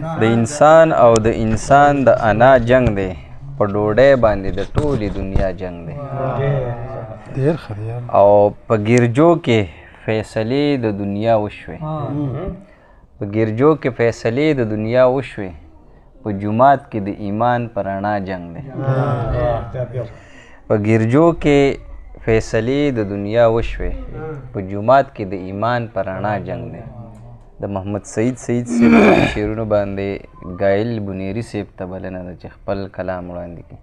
د انسان او د انسان د انا جنگ دی په ډوډۍ باندې د ټولې دنیا جنگ دی او په ګرجو کې فیصلې د دنیا وشوې په ګرجو کې فیصلې د دنیا وشوې په جماعت کې د ایمان پر رڼا جنگ دی په ګرجو کې فیصلې د دنیا وشوې په جماعت کې د ایمان پر رڼا جنگ دی د محمد سعید صاحب شعرونو باندې ګایل بنیری صاحب ته بلنه ده چې خپل کلام وړاندې کړي.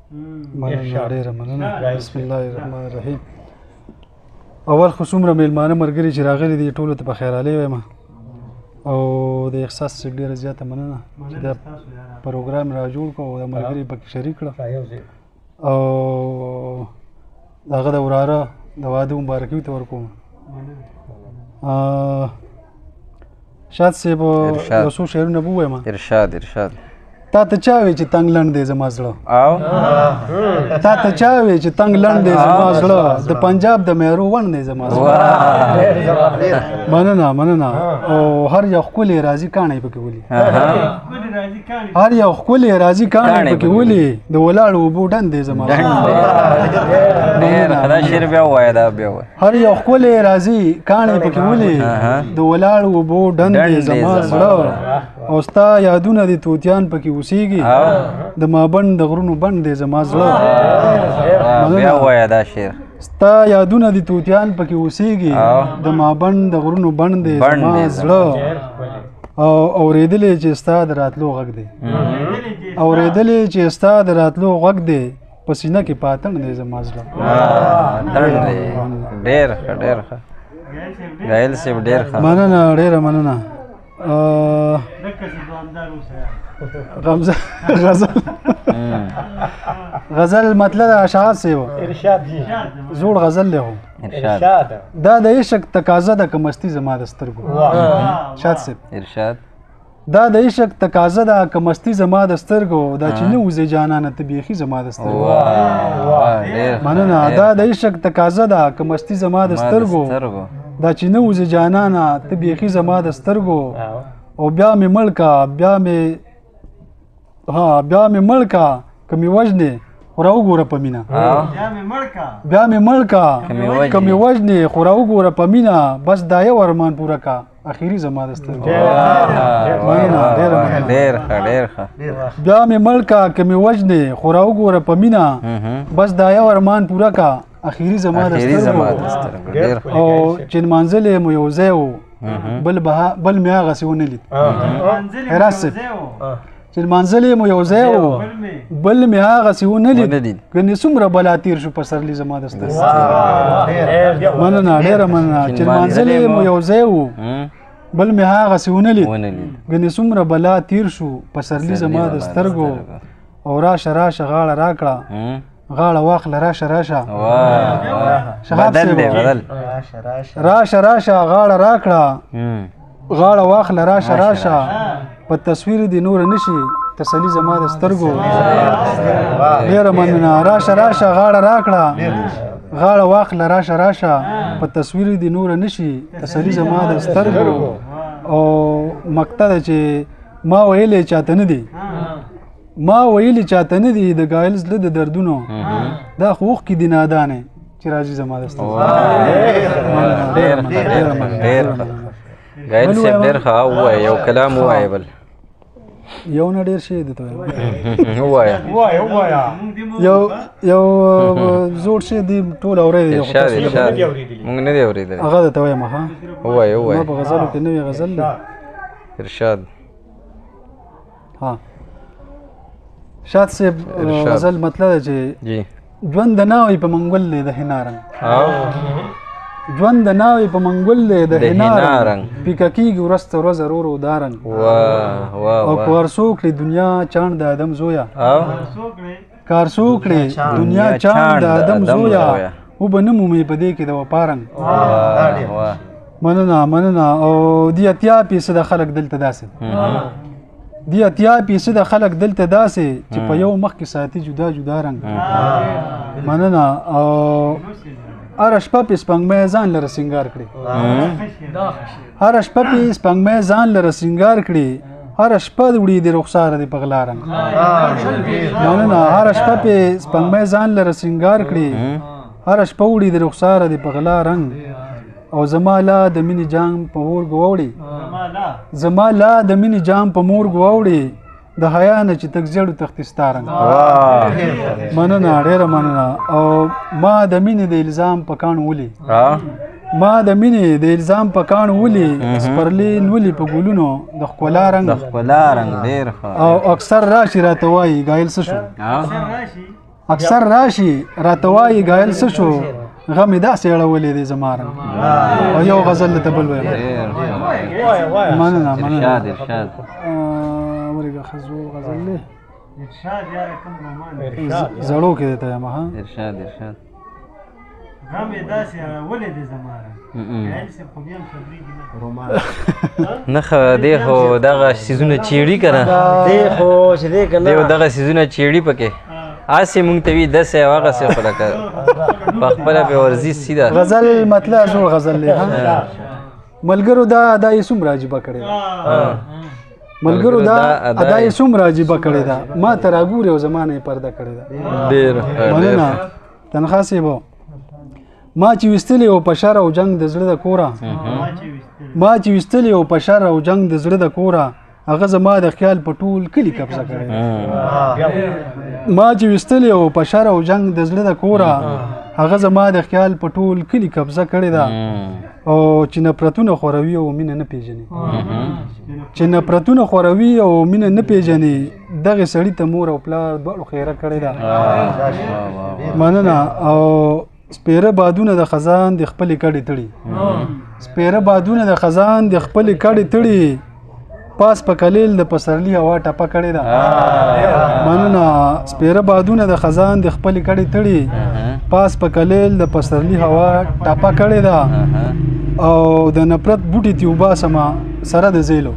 مننه ډېره مننه. بسم الله الرحمن الرحیم. اول خو څومره میلمانه ملګري چې راغلي دي ټولو ته په خیرحالۍ وایم او د احساس صاحب ډېره زیاته مننه چې دا پروګرام را جوړ کړو او د ملګري پکې شریک کړه او د هغه د وراره د واده مبارکي ورته ورکوم. شاد صاحب یو څو شعرونه به ووایم. ارشاد تا ته چا وی چې تنګ لنډ دی زما زړه او تا ته چا وی چې تنګ لنډ دی زما زړه د پنجاب د مهرو ون دی زما زړه. مننه او هر یو ښکلی راځي کاڼی پکې ولي هر یو ښکلی راځي کاڼی پکې ولي د ولاړو اوبو ډنډ دی زما زړه. دا شعر بیا ووایه دا بیا ووایه. هر یو ښکلی راځي کاڼی پکې ولي د ولاړو اوبو ډنډ دی زما زړه او ستا یادونه د توتیان پکې اوسېږي د مابند د غرونو بند دی زما زړه. بیا ووایه دا شعر. ستا یادونه د توتیان پکې اوسېږي د مابند د غرونو بند دی زما زړه او اورېدلې چې ستا د راتلو غږ دی اورېدلې چې ستا د راتلو غږ دی په سینه کې پاتن دی زما زړه. ډېر ښه ګایل صاحب ډېر ښه. مننه ډېره مننه. غزل مطلب اشعار صاحب زوړ غزل له دا د عشق تقاضا ده که مستی زما د سترګو. شاد صاحب ارشاد. دا د عشق تقاضا ده که مستی زما د سترګو دا چې نه وځې جانانه ته بیخي زما د سترګو. مننه. دا د عشق تقاضا ده که مستی زما د سترګو دا چې نه وځې جانانه ته بیخي زما د سترګو او بیا مې مړکا بیا مې مړکا که مې وژنې خو راوګوره په مینه بیا مې مړکا که مې وژنې خو راوګوره په مینه بس دا یو ارمان پوره کا اخیری زما د سترګو. ډېر ښه. بیا مې مړکا که مې وژنې خو راوګوره په مینه بس دا یو ارمان پوره کا اخیری زما د سترګو او چې نمانځلې مو یو ځای و بل مې هغسې ونه لید. حراس صاحب چې نمانځلې مو یو ځای و بل مې هغسې ونه لید ګنې څومره بلا تیر شو په سرلي زما د سترګو. مننه ډېره مننه. چې نمانځلې مو یو ځای و بل مې هغسې ونه لید ګنې څومره بلا تیر شو په سرلي زما د سترګو او راشه غاړه راکړه غاړه واخله راشه شهاب صاحب راشه غاړه راکړه غاړه واخله راشه په تصویر دی نور نشي تسلی زما د سترګو. ډېره مننه. راشه غاړه راکړه غاړه واخله راشه په تصویر دی نور نشي تسلی زما د سترګو او مقطع ده چې ما ویلې چاته نه دي د ګایل زړه د دردونو دا خو اوښکې دي نادانې چې راځي زما د سترګو. ګایل صاحب ډېر ښه. ووایه یو کلام ووایه بل یو نه ډېر شی دی ته ووایه یو زوړ شی دی ټول اورېدلی موږ نه دی اورېدلی هغه درته وایم. ووایه ما په غزلو کې نوی غزل دی. ارشاد. شاد صاحب غزل مطلب ده چې ژوند د ناوې په منګول دی د حنا رنګ ژوند د ناوې په منګول دی د حنا رنګ پیکه کېږي ورځ تر ورځه ورو دا رنګ او که ورسو کړې دنیا چاڼ د ادم زویا کارسو کړې دنیا چاڼ د ادم زویا وبه نه مومې په دې کې د وفا رنګ. مننه. او دې اتیا فیصده خلک دلته داسې چې په یو مخ کې ساتي جدا رنګ. مننه. او هره شپه پې سپوږمۍ ځان لره سینګار کړي هر شپه وړي د رخسار دی په غلا رنګ مننه هر شپه په سپنګمې ځان لره سنگار کړي هر شپه وړي د رخسار دی په غلا رنګ او زما لا د مینې جام په مور ګوړي زما لا د مینې جام په مور ګوړي د حیا نه چې تک زړو تختستارنګ مننه ډېره مننه او ما د مینې د الزام په کان ولي ما د مینې د الزام په کان ولي سپرلین ولي په ګلونو د ښکلا رنګ ډېر او اکثر راشي راته وایي ګایل څه شو اکثر راشي راته وایي ګایل څه شو غمې داسې اړولې دی زما رنګ او یو غزل ته بل وایم مننه ورګه خزو غزل دی ارشاد یاره کوم رومان زړو کې دی یم ها ارشاد غمې داسې اړولې دی زما رنګ ګایل صاحب خو بیا هم صبري دي نه رومان نه خو دی خو دغه سیزونه چیړي که نه دی خو چې دی که دی دغه سیزونه چیړي پکې هسې مونږ ته وي داسې او هغسې خو لکه په خپله پې ورزي سیده غزل مطلع زوړ غزل دی ملګرو دا ادا یې څومره عجیبه کړې ده ملګرو دا ادا یې څومره عجیبه کړې ده ما ته راګورې او زما نه یې پرده کړې ده ډېر مننه تنخوا صاحبو ما چې ویستلې او په شر او جنګ د زړه د کوره ما چې ویستلې او په شر او جنګ د زړه د کوره هغه زما د خیال په ټول کلي قبضه کړې ما چې ویستلې او په شر او جنګ د زړه د کوره هغه زما د خیال په ټول کلي قبضه کړې ده او چې نفرتونه خوروي او مینه نه پیژني چې نفرتونه خوروي او مینه نه پیژني دغه سړی ته مور او پلار دواړو خیره کړې ده مننه او سپیره بادونه د خزان د خپلې کډې تړي سپیره بادونه د خزان د خپلې کډې تړي پاس په کلیل د پسرلی هوا ټپه کړې ده مننه سپیره بادونه د خزان د خپلې کډې تړي پاس په کلیل د پسرلی هوا ټپه کړې ده او د نفرت بوټي تی وباسمه سره د زیلو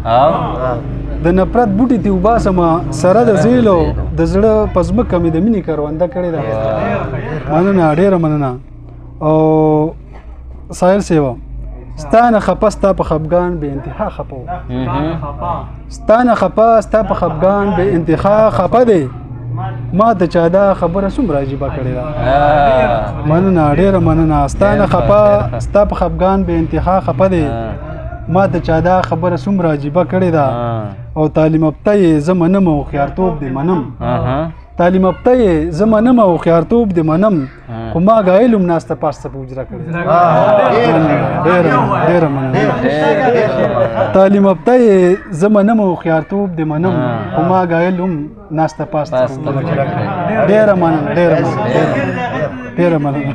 د نفرت بوټي تی وباسمه سره د زیلو د زړه په ځمکه مې د مینې کرونده کړې ده مننه ډېره مننه او سایل سیوا ستانه خپه ستا په خفګان بې انتها خپه ستانه خپه ستا په خفګان بې انتها خپه دی ما د چا دا خبره څومره عجیبه کړې ده مننه ډېره مننه ستانه خپه ستا په خفګان بې انتها خپه دی ما د چا دا خبره څومره عجیبه کړې ده او تعلیم یافته یې زه منم او هوښیارتوب دې منم تعلیم یافته یې زه منم او هوښیارتوب دې منم خو ما ګایل هم ناسته پاسته په حجره کړې ډېره مننه تعلیم یافته یې زه منم او هوښیارتوب دې منم خو ما ګایل هم ناسته پاسته په حجره کړې ډېره مننه ډېره مننه